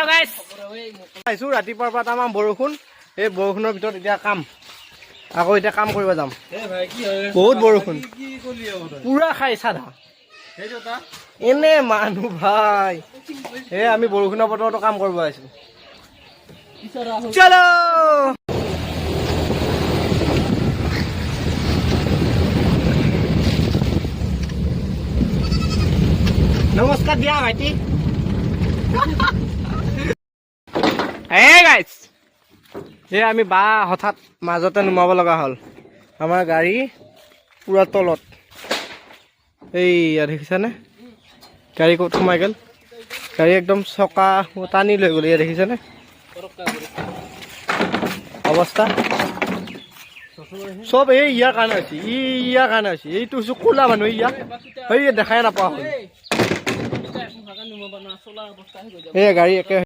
আহিছোঁ ৰাতিপুৱাৰ পৰা তামাম বৰষুণ এই বৰষুণৰ ভিতৰত এতিয়া কাম আকৌ এতিয়া কাম কৰিব যাম বহুত বৰষুণ পুৰা খাই চাধা এনে মানুহ ভাই এই আমি বৰষুণৰ বতৰতো কাম কৰিব আহিছোঁ চলো নমস্কাৰ দিয়া ভাইটি Hey guys, আমি বা হঠাৎ মাজতে নুমাব লগা হ'ল আমাৰ গাড়ী পুৰা তলত এই দেখিছানে গাড়ী ক'ত সোমাই গ'ল গাড়ী একদম চকা টানি লৈ গ'ল ইয়া দেখিছানে অৱস্থা চব এই ইয়াৰ কাৰণে হৈছে এইটো হৈছে ক'লা মানুহ এই দেখাই নাপাওঁ এই গাড়ী একে